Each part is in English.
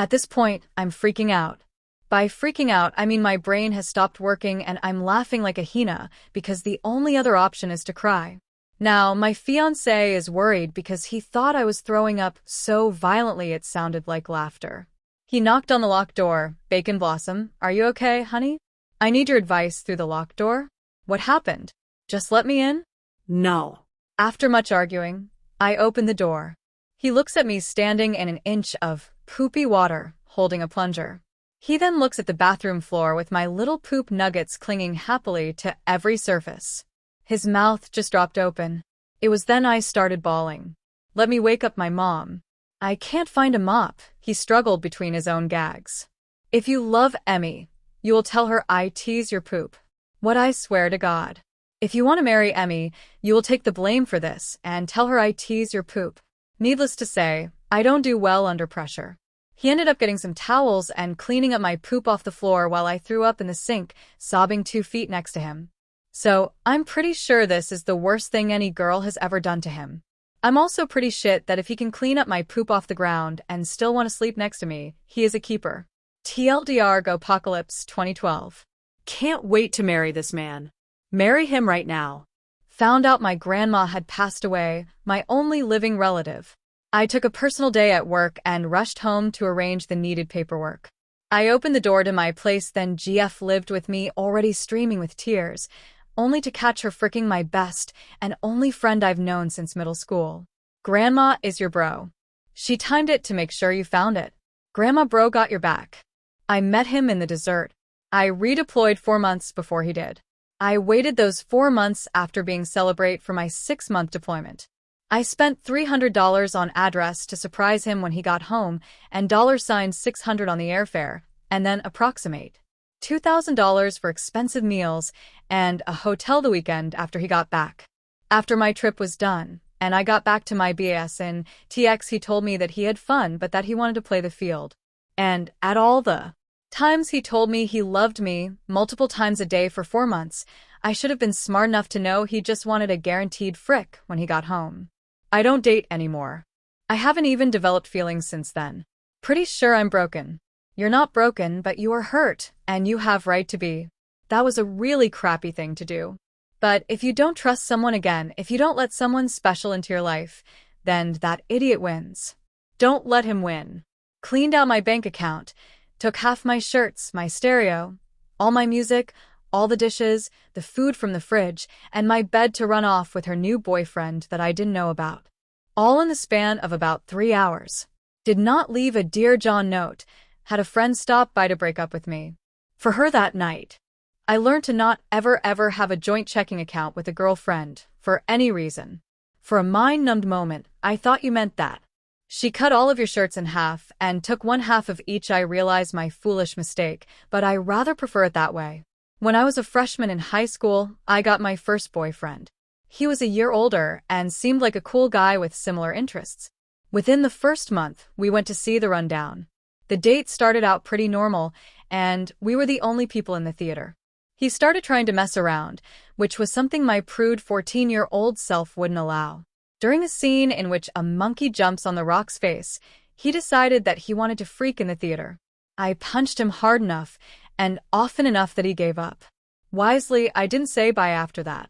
At this point, I'm freaking out. By freaking out, I mean my brain has stopped working and I'm laughing like a hyena because the only other option is to cry. Now, my fiancé is worried because he thought I was throwing up so violently it sounded like laughter. He knocked on the locked door. Bacon Blossom, are you okay, honey? I need your advice through the locked door. What happened? Just let me in? No. After much arguing, I open the door. He looks at me standing in an inch of poopy water, holding a plunger. He then looks at the bathroom floor with my little poop nuggets clinging happily to every surface. His mouth just dropped open. It was then I started bawling. Let me wake up my mom. I can't find a mop, he struggled between his own gags. If you love Emmy, you will tell her I tease your poop. What I swear to God. If you want to marry Emmy, you will take the blame for this and tell her I tease your poop. Needless to say, I don't do well under pressure. He ended up getting some towels and cleaning up my poop off the floor while I threw up in the sink, sobbing 2 feet next to him. So, I'm pretty sure this is the worst thing any girl has ever done to him. I'm also pretty shit that if he can clean up my poop off the ground and still want to sleep next to me, he is a keeper. TLDR Gopocalypse 2012. Can't wait to marry this man. Marry him right now. Found out my grandma had passed away, my only living relative. I took a personal day at work and rushed home to arrange the needed paperwork. I opened the door to my place, then GF lived with me, already streaming with tears, only to catch her fricking my best and only friend I've known since middle school. Grandma is your bro. She timed it to make sure you found it. Grandma bro got your back. I met him in the desert. I redeployed 4 months before he did. I waited those 4 months after being celebrate for my 6-month deployment. I spent $300 on address to surprise him when he got home and $600 on the airfare, and then approximate $2,000 for expensive meals and a hotel the weekend after he got back. After my trip was done, and I got back to my BS in TX, he told me that he had fun but that he wanted to play the field. And at all the times he told me he loved me multiple times a day for 4 months, I should have been smart enough to know he just wanted a guaranteed frick when he got home. I don't date anymore. I haven't even developed feelings since then. Pretty sure I'm broken. You're not broken, but you are hurt, and you have right to be. That was a really crappy thing to do. But if you don't trust someone again, if you don't let someone special into your life, then that idiot wins. Don't let him win. Cleaned out my bank account, took half my shirts, my stereo, all my music, all the dishes, the food from the fridge, and my bed to run off with her new boyfriend that I didn't know about. All in the span of about 3 hours. Did not leave a Dear John note, had a friend stop by to break up with me. For her that night. I learned to not ever have a joint checking account with a girlfriend, for any reason. For a mind-numbed moment, I thought you meant that. She cut all of your shirts in half and took 1/2 of each. I realized my foolish mistake, but I rather prefer it that way. When I was a freshman in high school, I got my first boyfriend. He was a year older and seemed like a cool guy with similar interests. Within the first month, we went to see The Rundown. The date started out pretty normal, and we were the only people in the theater. He started trying to mess around, which was something my prude 14-year-old self wouldn't allow. During the scene in which a monkey jumps on the rock's face, he decided that he wanted to freak in the theater. I punched him hard enough, and often enough that he gave up. Wisely, I didn't say bye after that.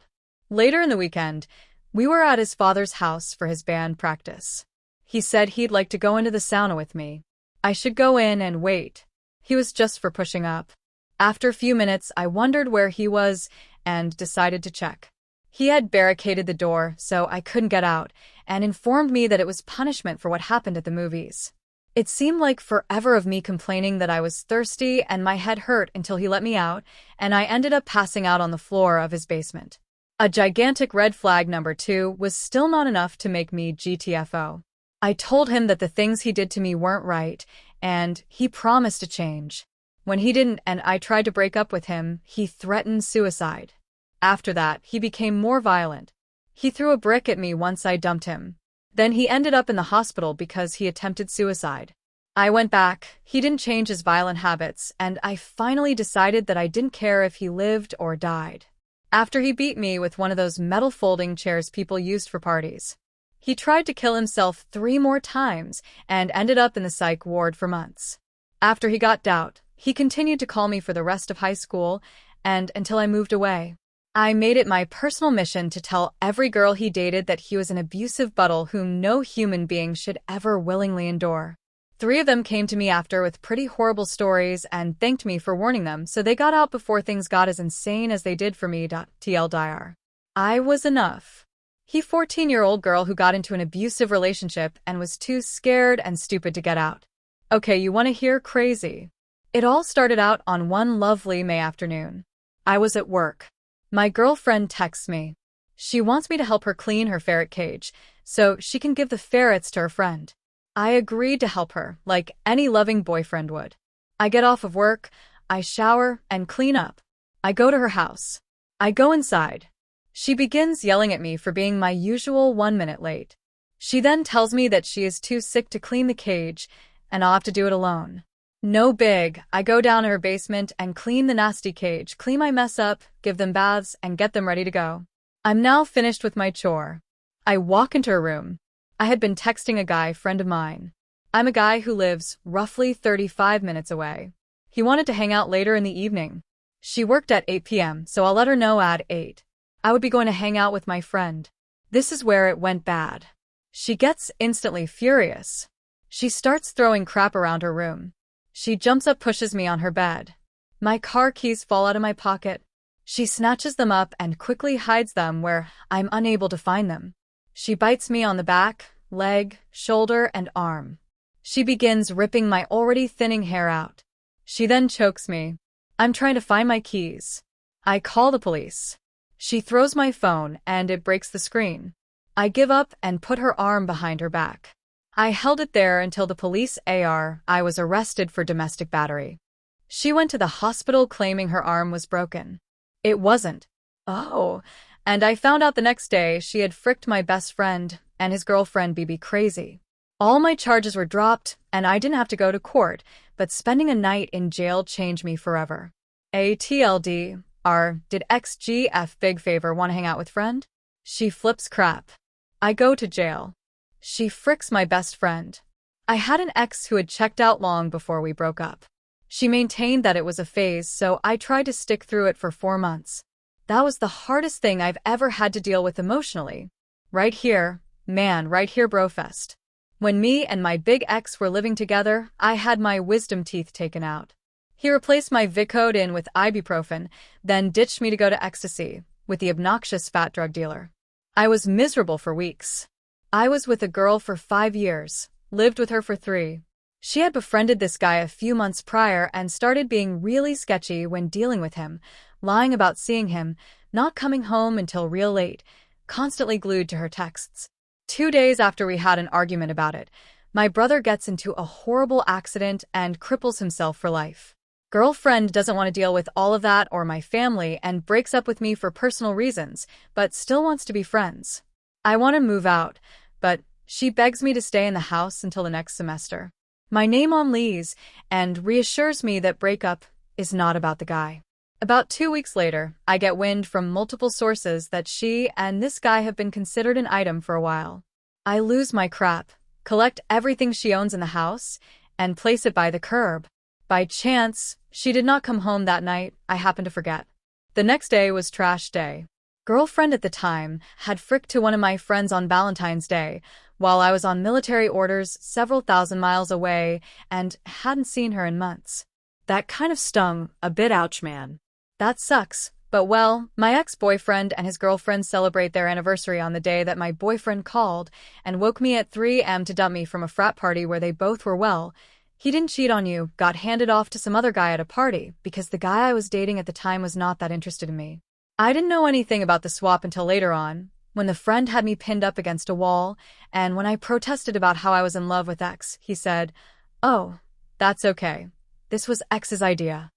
Later in the weekend, we were at his father's house for his band practice. He said he'd like to go into the sauna with me. I should go in and wait. He was just for pushing up. After a few minutes, I wondered where he was and decided to check. He had barricaded the door so I couldn't get out and informed me that it was punishment for what happened at the movies. It seemed like forever of me complaining that I was thirsty and my head hurt until he let me out, and I ended up passing out on the floor of his basement. A gigantic red flag number 2 was still not enough to make me GTFO. I told him that the things he did to me weren't right, and he promised to change. When he didn't and I tried to break up with him, he threatened suicide. After that, he became more violent. He threw a brick at me once I dumped him. Then he ended up in the hospital because he attempted suicide. I went back, he didn't change his violent habits, and I finally decided that I didn't care if he lived or died. After he beat me with one of those metal folding chairs people used for parties. He tried to kill himself 3 more times and ended up in the psych ward for months. After he got out, he continued to call me for the rest of high school and until I moved away. I made it my personal mission to tell every girl he dated that he was an abusive buttle whom no human being should ever willingly endure. 3 of them came to me after with pretty horrible stories and thanked me for warning them, so they got out before things got as insane as they did for me. TLDR. I was enough. He 14-year-old girl who got into an abusive relationship and was too scared and stupid to get out. Okay, you want to hear crazy? It all started out on one lovely May afternoon. I was at work. My girlfriend texts me. She wants me to help her clean her ferret cage so she can give the ferrets to her friend. I agreed to help her, like any loving boyfriend would. I get off of work, I shower and clean up. I go to her house. I go inside. She begins yelling at me for being my usual 1 minute late. She then tells me that she is too sick to clean the cage and I'll have to do it alone. No big, I go down to her basement and clean the nasty cage, clean my mess up, give them baths, and get them ready to go. I'm now finished with my chore. I walk into her room. I had been texting a guy friend of mine. I'm a guy who lives roughly 35 minutes away. He wanted to hang out later in the evening. She worked at 8 p.m., so I'll let her know at 8. I would be going to hang out with my friend. This is where it went bad. She gets instantly furious. She starts throwing crap around her room. She jumps up, pushes me on her bed. My car keys fall out of my pocket. She snatches them up and quickly hides them where I'm unable to find them. She bites me on the back, leg, shoulder, and arm. She begins ripping my already thinning hair out. She then chokes me. I'm trying to find my keys. I call the police. She throws my phone and it breaks the screen. I give up and put her arm behind her back. I held it there until the police I was arrested for domestic battery. She went to the hospital claiming her arm was broken. It wasn't. Oh, and I found out the next day she had fricked my best friend and his girlfriend BB crazy. All my charges were dropped and I didn't have to go to court, but spending a night in jail changed me forever. ATLD, did XGF big favor want to hang out with friend? She flips crap. I go to jail. She fricks my best friend. I had an ex who had checked out long before we broke up. She maintained that it was a phase, so I tried to stick through it for 4 months. That was the hardest thing I've ever had to deal with emotionally. Right here, brofest. When me and my big ex were living together, I had my wisdom teeth taken out. He replaced my Vicodin with ibuprofen, then ditched me to go to ecstasy with the obnoxious fat drug dealer. I was miserable for weeks. I was with a girl for 5 years, lived with her for 3. She had befriended this guy a few months prior and started being really sketchy when dealing with him, lying about seeing him, not coming home until real late, constantly glued to her texts. 2 days after we had an argument about it, my brother gets into a horrible accident and cripples himself for life. Girlfriend doesn't want to deal with all of that or my family and breaks up with me for personal reasons, but still wants to be friends. I want to move out, but she begs me to stay in the house until the next semester. My name on lease and reassures me that breakup is not about the guy. About 2 weeks later, I get wind from multiple sources that she and this guy have been considered an item for a while. I lose my crap, collect everything she owns in the house, and place it by the curb. By chance, she did not come home that night. I happened to forget. The next day was trash day. Girlfriend at the time had fricked to one of my friends on Valentine's Day while I was on military orders several thousand miles away and hadn't seen her in months. That kind of stung a bit. Ouch, man. That sucks, but well, my ex-boyfriend and his girlfriend celebrate their anniversary on the day that my boyfriend called and woke me at 3 a.m. to dump me from a frat party where they both were well. He didn't cheat on you, got handed off to some other guy at a party because the guy I was dating at the time was not that interested in me. I didn't know anything about the swap until later on, when the friend had me pinned up against a wall, and when I protested about how I was in love with X, he said, "Oh, that's okay. This was X's idea."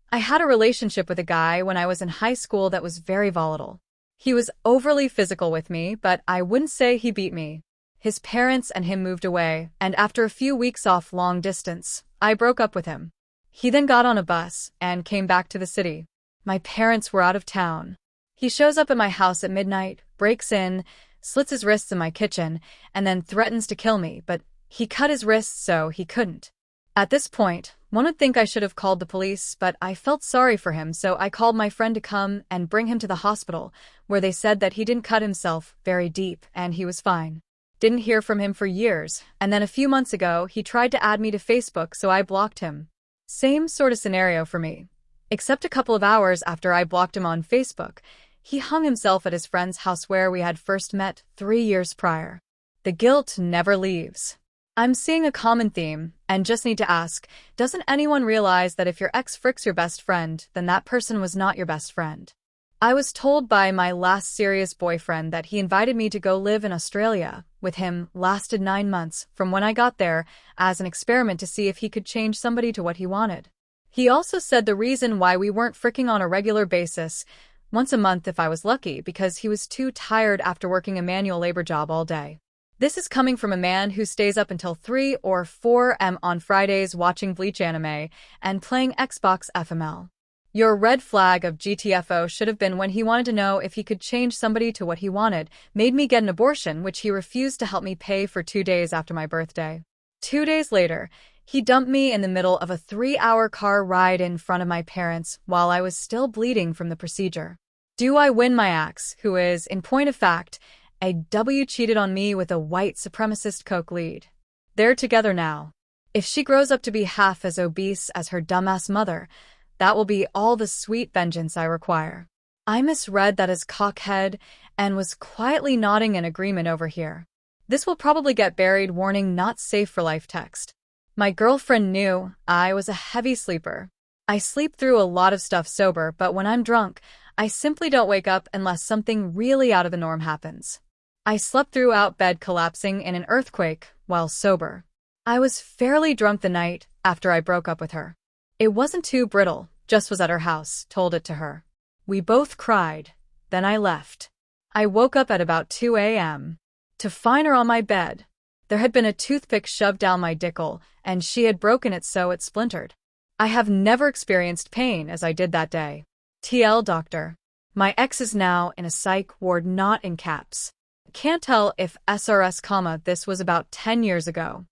I had a relationship with a guy when I was in high school that was very volatile. He was overly physical with me, but I wouldn't say he beat me. His parents and him moved away, and after a few weeks off long distance, I broke up with him. He then got on a bus and came back to the city. My parents were out of town. He shows up at my house at midnight, breaks in, slits his wrists in my kitchen, and then threatens to kill me, but he cut his wrists so he couldn't. At this point, one would think I should have called the police, but I felt sorry for him, so I called my friend to come and bring him to the hospital, where they said that he didn't cut himself very deep and he was fine. Didn't hear from him for years, and then a few months ago, he tried to add me to Facebook, so I blocked him. Same sort of scenario for me. Except a couple of hours after I blocked him on Facebook, he hung himself at his friend's house where we had first met 3 years prior. The guilt never leaves. I'm seeing a common theme, and just need to ask, doesn't anyone realize that if your ex fricks your best friend, then that person was not your best friend? I was told by my last serious boyfriend that he invited me to go live in Australia with him, lasted 9 months from when I got there, as an experiment to see if he could change somebody to what he wanted. He also said the reason why we weren't fricking on a regular basis, once a month if I was lucky, because he was too tired after working a manual labor job all day. This is coming from a man who stays up until 3 or 4 a.m. on Fridays watching Bleach anime and playing Xbox FML. Your red flag of GTFO should have been when he wanted to know if he could change somebody to what he wanted, made me get an abortion, which he refused to help me pay for 2 days after my birthday. 2 days later, he dumped me in the middle of a 3-hour car ride in front of my parents while I was still bleeding from the procedure. Do I win my ex, who is, in point of fact, a W, cheated on me with a white supremacist coke lead. They're together now. If she grows up to be half as obese as her dumbass mother, that will be all the sweet vengeance I require. I misread that as cockhead and was quietly nodding in agreement over here. This will probably get buried, warning not safe for life text. My girlfriend knew I was a heavy sleeper. I sleep through a lot of stuff sober, but when I'm drunk, I simply don't wake up unless something really out of the norm happens. I slept through out bed collapsing in an earthquake while sober. I was fairly drunk the night after I broke up with her. It wasn't too brittle, just was at her house, told it to her. We both cried, then I left. I woke up at about 2 a.m. to find her on my bed. There had been a toothpick shoved down my dickle, and she had broken it so it splintered. I have never experienced pain as I did that day. TL doctor. My ex is now in a psych ward, not in caps. Can't tell if SRS, this was about 10 years ago.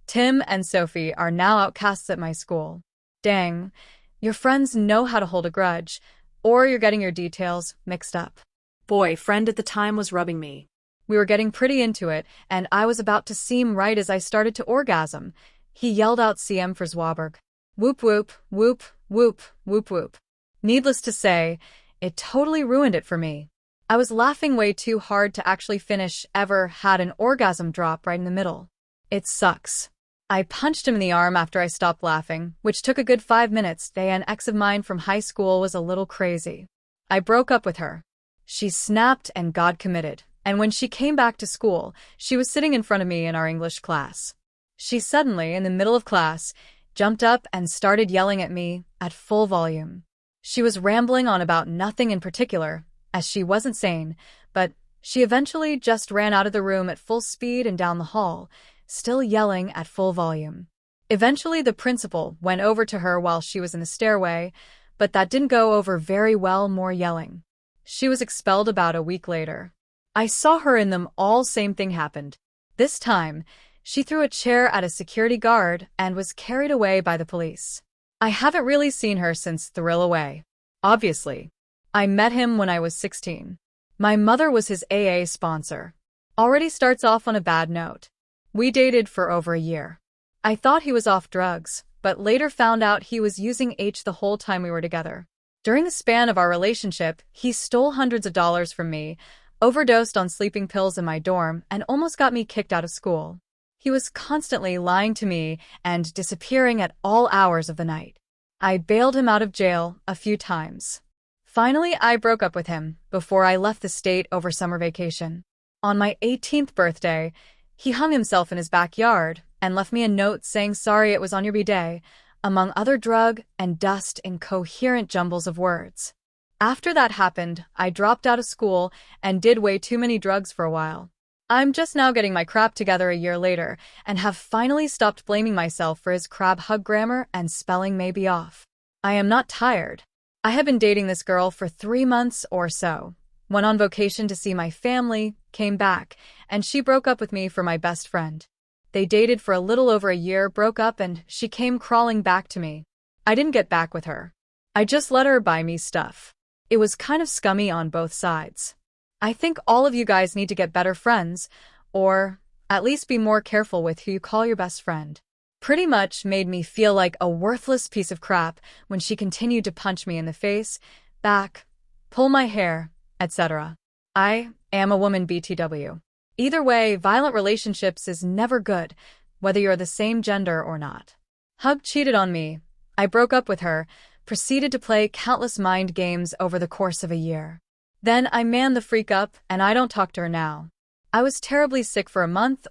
Tim and Sophie are now outcasts at my school. Dang, your friends know how to hold a grudge, or you're getting your details mixed up. Boy, friend at the time was rubbing me. We were getting pretty into it, and I was about to seem right as I started to orgasm. He yelled out CM for Zwaberg. Whoop whoop, whoop, whoop, whoop whoop. Needless to say, it totally ruined it for me. I was laughing way too hard to actually finish, ever had an orgasm drop right in the middle. It sucks. I punched him in the arm after I stopped laughing, which took a good 5 minutes. An ex of mine from high school was a little crazy. I broke up with her. She snapped and got committed, and when she came back to school, she was sitting in front of me in our English class. She suddenly, in the middle of class, jumped up and started yelling at me at full volume. She was rambling on about nothing in particular, as she wasn't sane, but she eventually just ran out of the room at full speed and down the hall, still yelling at full volume. Eventually, the principal went over to her while she was in the stairway, but that didn't go over very well, more yelling. She was expelled about a week later. I saw her in them all. Same thing happened. This time, she threw a chair at a security guard and was carried away by the police. I haven't really seen her since Thrill Away. Obviously. I met him when I was 16. My mother was his AA sponsor. Already starts off on a bad note. We dated for over a year. I thought he was off drugs, but later found out he was using H the whole time we were together. During the span of our relationship, he stole hundreds of dollars from me, overdosed on sleeping pills in my dorm, and almost got me kicked out of school. He was constantly lying to me and disappearing at all hours of the night. I bailed him out of jail a few times. Finally, I broke up with him before I left the state over summer vacation. On my 18th birthday, he hung himself in his backyard and left me a note saying sorry it was on your b-day, among other drug and dust incoherent jumbles of words. After that happened, I dropped out of school and did way too many drugs for a while. I'm just now getting my crap together a year later and have finally stopped blaming myself for his crab hug grammar and spelling may be off. I am not tired. I have been dating this girl for 3 months or so. Went on vacation to see my family, came back, and she broke up with me for my best friend. They dated for a little over a year, broke up, and she came crawling back to me. I didn't get back with her. I just let her buy me stuff. It was kind of scummy on both sides. I think all of you guys need to get better friends, or at least be more careful with who you call your best friend. Pretty much made me feel like a worthless piece of crap when she continued to punch me in the face, back, pull my hair, etc. I am a woman BTW. Either way, violent relationships is never good, whether you're the same gender or not. Hug cheated on me. I broke up with her, proceeded to play countless mind games over the course of a year. Then I manned the freak up, and I don't talk to her now. I was terribly sick for a month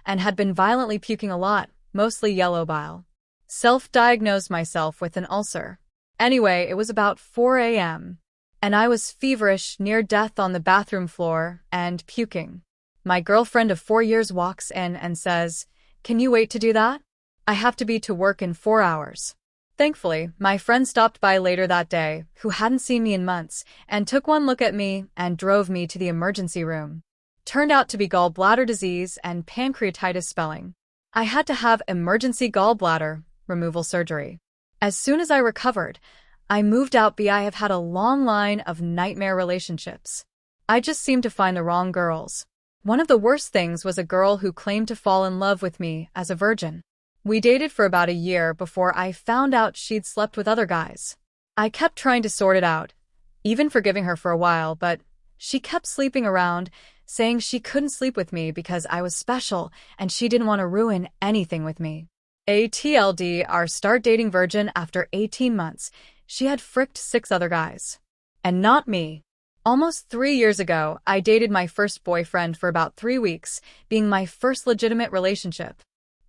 and had been violently puking a lot, mostly yellow bile. Self-diagnosed myself with an ulcer. Anyway, it was about 4 a.m. and I was feverish, near death on the bathroom floor, and puking. My girlfriend of 4 years walks in and says, "Can you wait to do that? I have to be to work in 4 hours." Thankfully, my friend stopped by later that day, who hadn't seen me in months, and took one look at me and drove me to the emergency room. Turned out to be gallbladder disease and pancreatitis spelling. I had to have emergency gallbladder removal surgery. As soon as I recovered, I moved out. I have had a long line of nightmare relationships. I just seemed to find the wrong girls. One of the worst things was a girl who claimed to fall in love with me as a virgin. We dated for about a year before I found out she'd slept with other guys. I kept trying to sort it out, even forgiving her for a while, but she kept sleeping around, saying she couldn't sleep with me because I was special and she didn't want to ruin anything with me. ATLD, our start dating virgin after 18 months, she had fricked 6 other guys. And not me. Almost 3 years ago, I dated my first boyfriend for about 3 weeks, being my first legitimate relationship.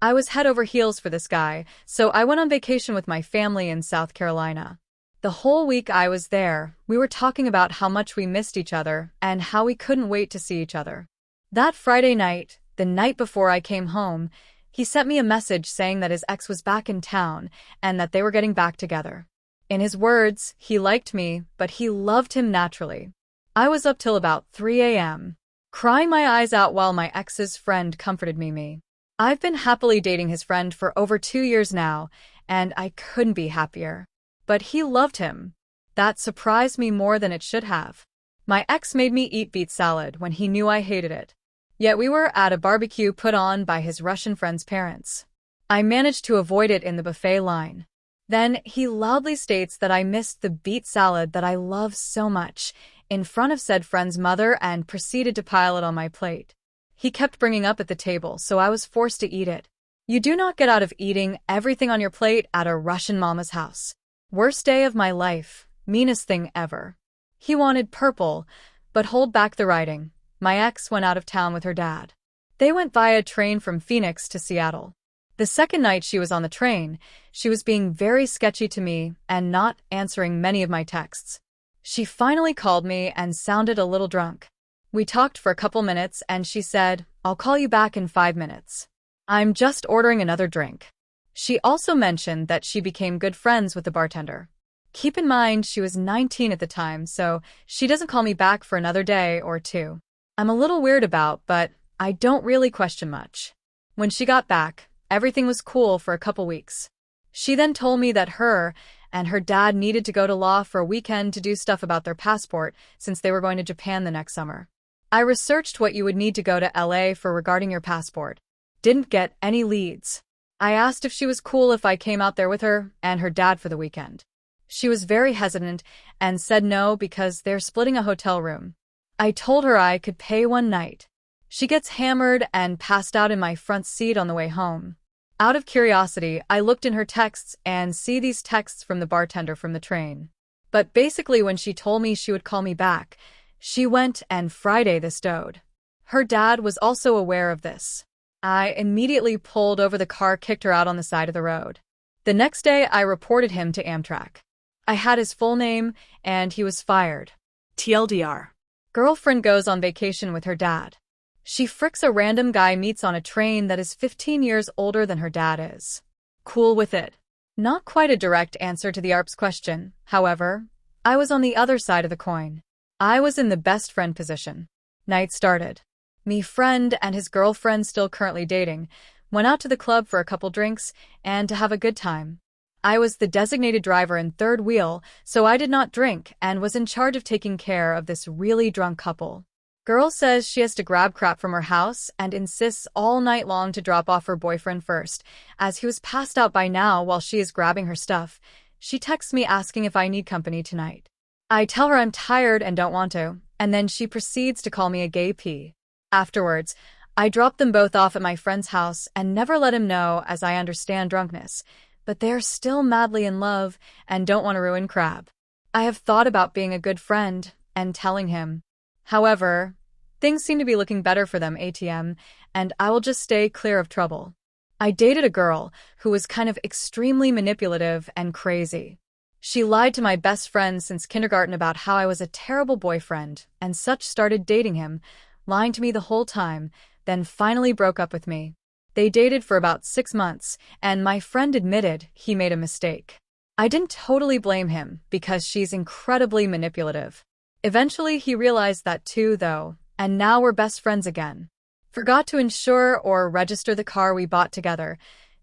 I was head over heels for this guy, so I went on vacation with my family in South Carolina. The whole week I was there, we were talking about how much we missed each other and how we couldn't wait to see each other. That Friday night, the night before I came home, he sent me a message saying that his ex was back in town and that they were getting back together. In his words, he liked me, but he loved him naturally. I was up till about 3 a.m., crying my eyes out while my ex's friend comforted me. I've been happily dating his friend for over 2 years now, and I couldn't be happier. But he loved him. That surprised me more than it should have. My ex made me eat beet salad when he knew I hated it. Yet we were at a barbecue put on by his Russian friend's parents. I managed to avoid it in the buffet line. Then he loudly states that I missed the beet salad that I love so much in front of said friend's mother and proceeded to pile it on my plate. He kept bringing up at the table, so I was forced to eat it. You do not get out of eating everything on your plate at a Russian mama's house. Worst day of my life, meanest thing ever. He wanted purple, but hold back the writing. My ex went out of town with her dad. They went via train from Phoenix to Seattle. The second night she was on the train, she was being very sketchy to me and not answering many of my texts. She finally called me and sounded a little drunk. We talked for a couple minutes and she said, "I'll call you back in 5 minutes. I'm just ordering another drink." She also mentioned that she became good friends with the bartender. Keep in mind she was 19 at the time, so she doesn't call me back for another day or 2. I'm a little weird about, but I don't really question much. When she got back, everything was cool for a couple weeks. She then told me that her and her dad needed to go to law for a weekend to do stuff about their passport since they were going to Japan the next summer. I researched what you would need to go to LA for regarding your passport. Didn't get any leads. I asked if she was cool if I came out there with her and her dad for the weekend. She was very hesitant and said no because they're splitting a hotel room. I told her I could pay one night. She gets hammered and passed out in my front seat on the way home. Out of curiosity, I looked in her texts and see these texts from the bartender from the train. But basically when she told me she would call me back, she went and Friday the stowed. Her dad was also aware of this. I immediately pulled over the car, kicked her out on the side of the road. The next day, I reported him to Amtrak. I had his full name, and he was fired. TLDR. Girlfriend goes on vacation with her dad. She fricks a random guy meets on a train that is 15 years older than her dad is. Cool with it. Not quite a direct answer to the ARP's question, however. I was on the other side of the coin. I was in the best friend position. Night started. Me friend and his girlfriend, still currently dating, went out to the club for a couple drinks and to have a good time. I was the designated driver in third wheel, so I did not drink and was in charge of taking care of this really drunk couple. Girl says she has to grab crap from her house and insists all night long to drop off her boyfriend first, as he was passed out by now while she is grabbing her stuff. She texts me asking if I need company tonight. I tell her I'm tired and don't want to, and then she proceeds to call me a gay P. Afterwards, I drop them both off at my friend's house and never let him know, as I understand drunkenness, but they are still madly in love and don't want to ruin Crab. I have thought about being a good friend and telling him. However, things seem to be looking better for them ATM, and I will just stay clear of trouble. I dated a girl who was kind of extremely manipulative and crazy. She lied to my best friend since kindergarten about how I was a terrible boyfriend and such, started dating him, lying to me the whole time, then finally broke up with me. They dated for about 6 months, and my friend admitted he made a mistake. I didn't totally blame him because she's incredibly manipulative. Eventually, he realized that too, though, and now we're best friends again. Forgot to insure or register the car we bought together.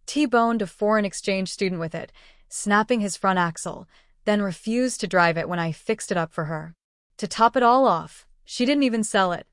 T-boned a foreign exchange student with it, snapping his front axle, then refused to drive it when I fixed it up for her. To top it all off, she didn't even sell it.